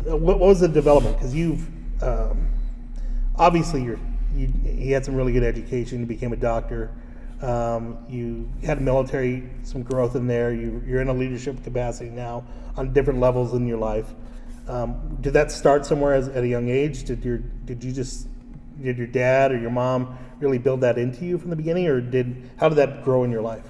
What was the development? Because you've obviously you had some really good education. You became a doctor. You had military, some growth in there. You're in a leadership capacity now on different levels in your life. Did that start somewhere at a young age? Did your dad or your mom really build that into you from the beginning, or how did that grow in your life?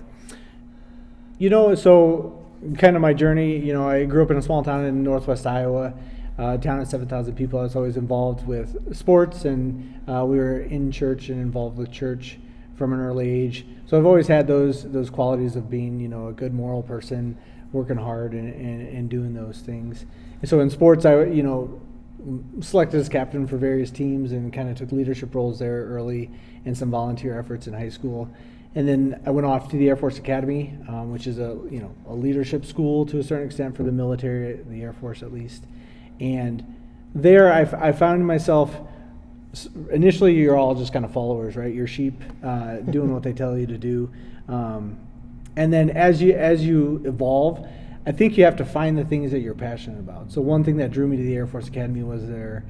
So kind of my journey, I grew up in a small town in northwest Iowa, town of 7,000 people. I was always involved with sports, and we were in church and involved with church from an early age. So I've always had those qualities of being, a good moral person, working hard and doing those things. And so in sports, I, selected as captain for various teams and kind of took leadership roles there early and some volunteer efforts in high school. And then I went off to the Air Force Academy, which is a leadership school to a certain extent for the military, the Air Force at least. And there I found myself, initially you're all just kind of followers, right? You're sheep doing what they tell you to do. And then as you evolve, I think you have to find the things that you're passionate about. So one thing that drew me to the Air Force Academy was their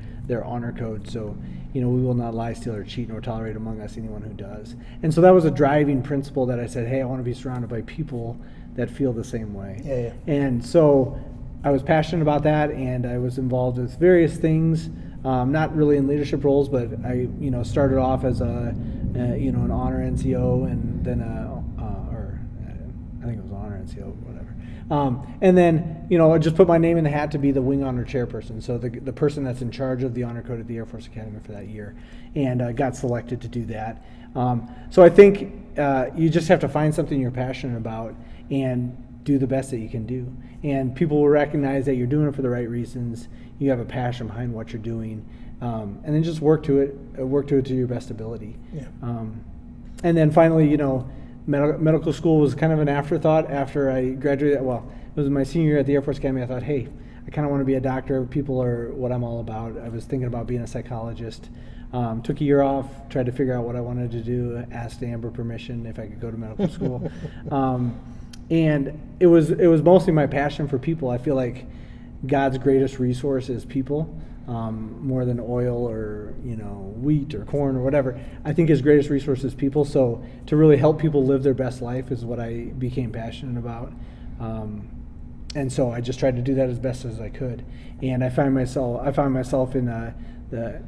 honor code. So, we will not lie, steal, or cheat, nor tolerate among us anyone who does. And so that was a driving principle that I said, hey, I want to be surrounded by people that feel the same way. Yeah. And so I was passionate about that, and I was involved with various things, not really in leadership roles, but I, started off as an honor NCO, and then I think it was honor NCO, whatever. And then, I just put my name in the hat to be the wing honor chairperson, so the person that's in charge of the honor code at the Air Force Academy for that year, and got selected to do that. So I think you just have to find something you're passionate about and do the best that you can do. And people will recognize that you're doing it for the right reasons, you have a passion behind what you're doing, and then just work to it to your best ability. Yeah. And then finally, medical school was kind of an afterthought after I graduated. Well, it was my senior year at the Air Force Academy. I thought, hey, I kind of want to be a doctor. People are what I'm all about. I was thinking about being a psychologist. Took a year off, tried to figure out what I wanted to do, asked Amber permission if I could go to medical school. And it was mostly my passion for people. I feel like God's greatest resource is people. More than oil or wheat or corn or whatever. I think his greatest resource is people. So to really help people live their best life is what I became passionate about. And so I just tried to do that as best as I could. And I found myself in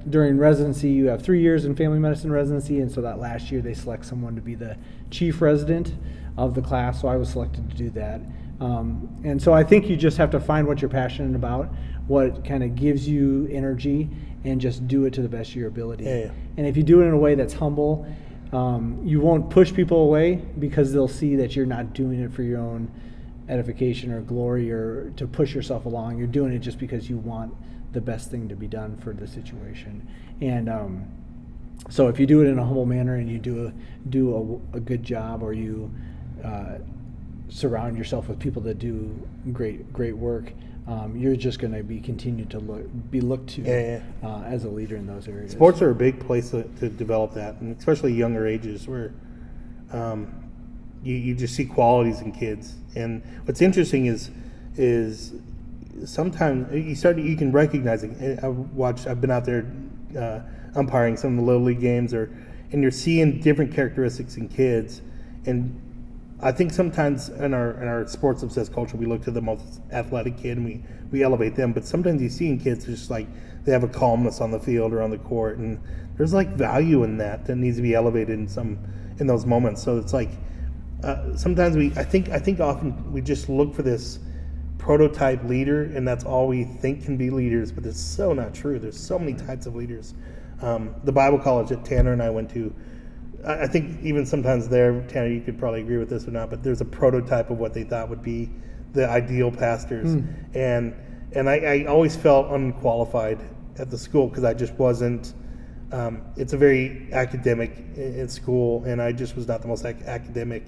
during residency. You have 3 years in family medicine residency, and so that last year they select someone to be the chief resident of the class. So I was selected to do that. And so I think you just have to find what you're passionate about, what kind of gives you energy, and just do it to the best of your ability. Yeah. And if you do it in a way that's humble, you won't push people away because they'll see that you're not doing it for your own edification or glory or to push yourself along. You're doing it just because you want the best thing to be done for the situation. And so if you do it in a humble manner and you do a good job, or you surround yourself with people that do great work, you're just going to be continued to be looked to as a leader in those areas. Sports are a big place to develop that, and especially younger ages where you just see qualities in kids. And what's interesting is sometimes you can recognize it. I've been out there umpiring some of the little league games, and you're seeing different characteristics in kids. And I think sometimes in our sports obsessed culture, we look to the most athletic kid and we elevate them. But sometimes you see in kids just like they have a calmness on the field or on the court, and there's like value in that needs to be elevated in those moments. So it's like sometimes I think often we just look for this prototype leader, and that's all we think can be leaders. But it's so not true. There's so many types of leaders. The Bible college that Tanner and I went to, I think even sometimes there, Tanner, you could probably agree with this or not, but there's a prototype of what they thought would be the ideal pastors. And I always felt unqualified at the school because I just wasn't, it's a very academic in school, and I just was not the most academic,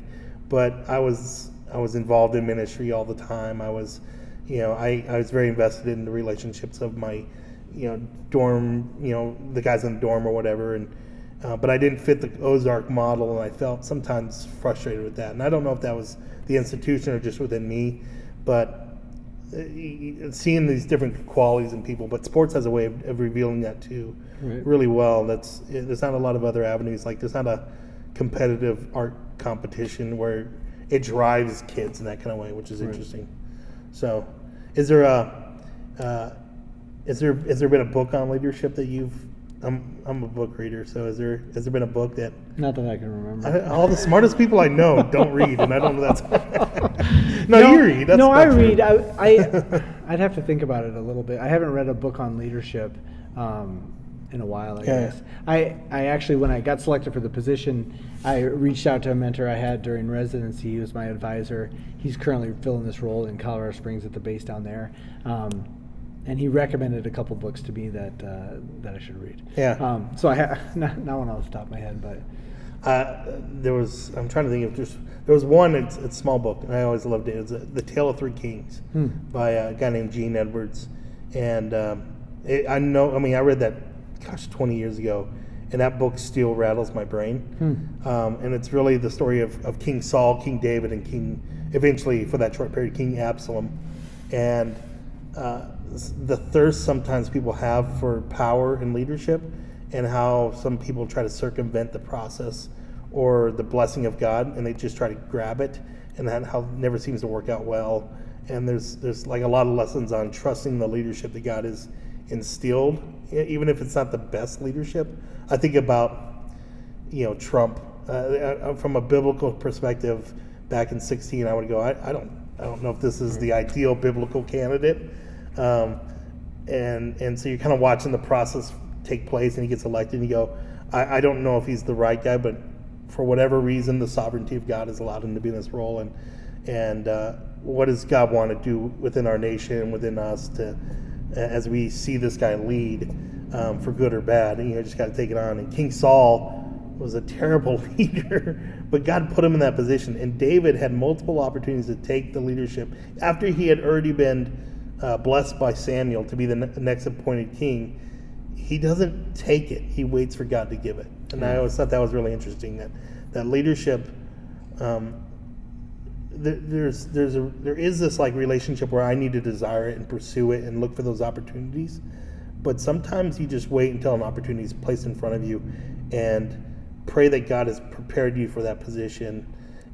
but I was involved in ministry all the time. I was very invested in the relationships of my, dorm, the guys in the dorm or whatever, and but I didn't fit the Ozark model, and I felt sometimes frustrated with that. And I don't know if that was the institution or just within me, but seeing these different qualities in people, but sports has a way of revealing that too, Right. really well. There's not a lot of other avenues. Like there's not a competitive art competition where it drives kids in that kind of way, which is interesting. So, is there been a book on leadership that you've? I'm a book reader, so has there been a book that? Not that I can remember. All the smartest people I know don't read, and I don't know that's. No, you read. I that's read. I'd have to think about it a little bit. I haven't read a book on leadership in a while, I guess. I actually, when I got selected for the position, I reached out to a mentor I had during residency. He was my advisor. He's currently filling this role in Colorado Springs at the base down there. And he recommended a couple books to me that I should read. Yeah. So I have not one off the top of my head, but I'm trying to think of there was one. It's a small book, and I always loved it. It was The Tale of Three Kings by a guy named Gene Edwards, and I read that 20 years ago, and that book still rattles my brain. And it's really the story of King Saul, King David, and eventually for that short period, King Absalom, and the thirst sometimes people have for power and leadership, and how some people try to circumvent the process or the blessing of God, and they just try to grab it, and that how it never seems to work out well. And there's like a lot of lessons on trusting the leadership that God has instilled, even if it's not the best leadership. I think about Trump from a biblical perspective. Back in 2016, I would go, I don't know if this is the ideal biblical candidate. And so you're kind of watching the process take place, and he gets elected, and you go, I don't know if he's the right guy, but for whatever reason, the sovereignty of God has allowed him to be in this role. And what does God want to do within our nation, within us, as we see this guy lead, for good or bad? And you just got to take it on. And King Saul was a terrible leader, but God put him in that position. And David had multiple opportunities to take the leadership after he had already been blessed by Samuel to be the next appointed king. He doesn't take it. He waits for God to give it. And I always thought that was really interesting, that leadership, there is this like relationship where I need to desire it and pursue it and look for those opportunities. But sometimes you just wait until an opportunity is placed in front of you and pray that God has prepared you for that position,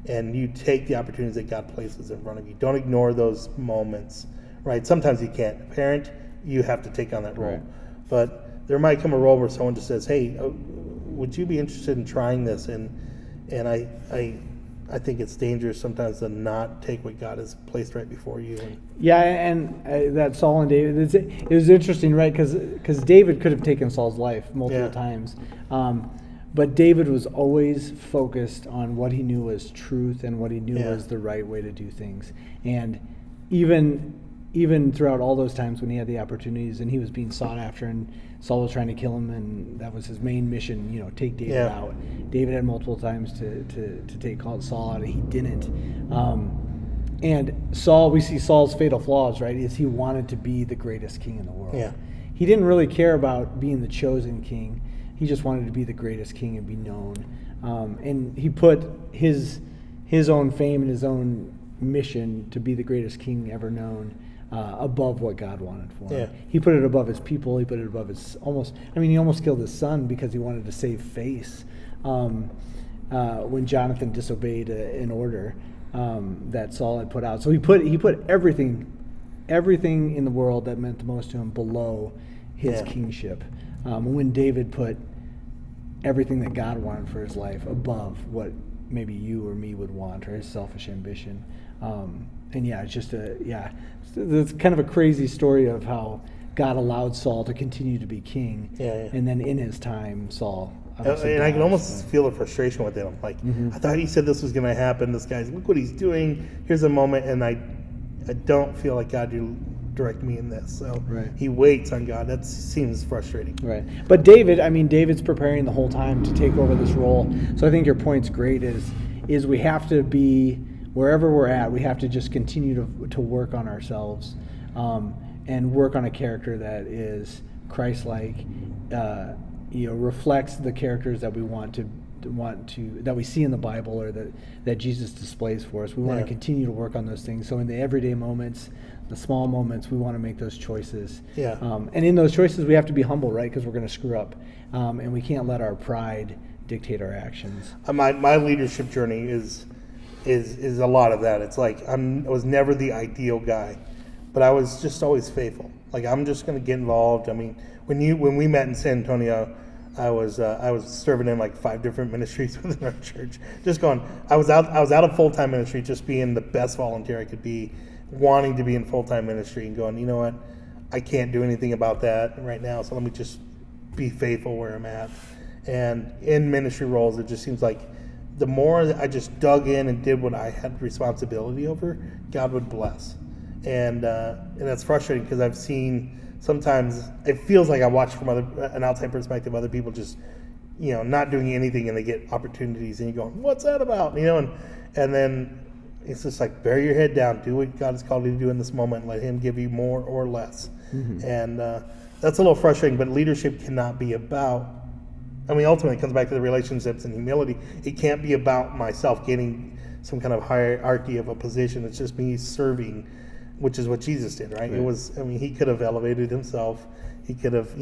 and you take the opportunities that God places in front of you. Don't ignore those moments, right? Sometimes you can't. A parent, you have to take on that role. Right. But there might come a role where someone just says, hey, would you be interested in trying this? And I think it's dangerous sometimes to not take what God has placed right before you. And that Saul and David, it was interesting, right? Because David could have taken Saul's life multiple times. But David was always focused on what he knew was truth and what he knew was the right way to do things. And even throughout all those times when he had the opportunities and he was being sought after and Saul was trying to kill him, and that was his main mission, take David out. David had multiple times to take Saul out, and he didn't. And Saul, we see Saul's fatal flaws, right, is he wanted to be the greatest king in the world. Yeah. He didn't really care about being the chosen king. He just wanted to be the greatest king and be known. And he put his own fame and his own mission to be the greatest king ever known above what God wanted for him. He put it above his people. He put it above he almost killed his son because he wanted to save face when Jonathan disobeyed an order that Saul had put out. So he put everything in the world that meant the most to him below his kingship. When David put everything that God wanted for his life above what maybe you or me would want, or his selfish ambition. It's just it's kind of a crazy story of how God allowed Saul to continue to be king. And then in his time, Saul. And I can almost feel the frustration with him. Like, I thought he said this was going to happen. This guy's, look what he's doing. Here's a moment, and I don't feel like God direct me in this. So he waits on God. That seems frustrating. Right. But David's preparing the whole time to take over this role. So I think your point's great is we have to be, wherever we're at, we have to just continue to work on ourselves and work on a character that is Christ-like, reflects the characters that we want to that we see in the Bible or that Jesus displays for us. We want to continue to work on those things. So in the everyday moments, the small moments, we want to make those choices. Yeah. And in those choices, we have to be humble, right? Because we're going to screw up, and we can't let our pride dictate our actions. My leadership journey is a lot of that. It's like I was never the ideal guy, but I was just always faithful. Like, I'm just going to get involved. I mean, when we met in San Antonio, I was serving in like 5 different ministries within our church. Just going, I was out of full-time ministry, just being the best volunteer I could be, wanting to be in full-time ministry, and going, you know what, I can't do anything about that right now, so let me just be faithful where I'm at. And in ministry roles, it just seems like the more that I just dug in and did what I had responsibility over, God would bless. And that's frustrating because I've seen sometimes it feels like I watch from an outside perspective, other people just, not doing anything, and they get opportunities, and you're going, what's that about? And then it's just like, bury your head down, do what God has called you to do in this moment, and let Him give you more or less. Mm-hmm. And that's a little frustrating, but leadership cannot be about, ultimately it comes back to the relationships and humility. It can't be about myself getting some kind of hierarchy of a position. It's just me serving, which is what Jesus did, right? It was, He could have elevated Himself. He could have,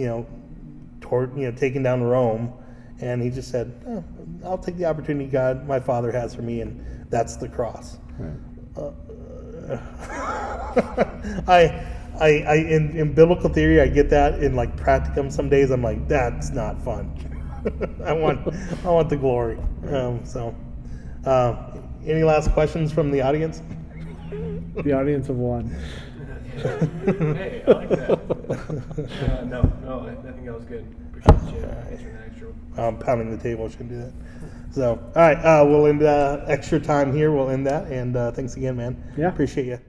taken down Rome, and He just said, oh, I'll take the opportunity God, my Father, has for me, and that's the cross. Right. In biblical theory, I get that. In like practicum, some days I'm like, that's not fun. I want the glory. Any last questions from the audience? The audience of one. Hey, I like that. No, I think that was good. Appreciate you answering that extra one. Pounding the table, shouldn't do that. So, all right, we'll end extra time here. We'll end that, and thanks again, man. Yeah. Appreciate you.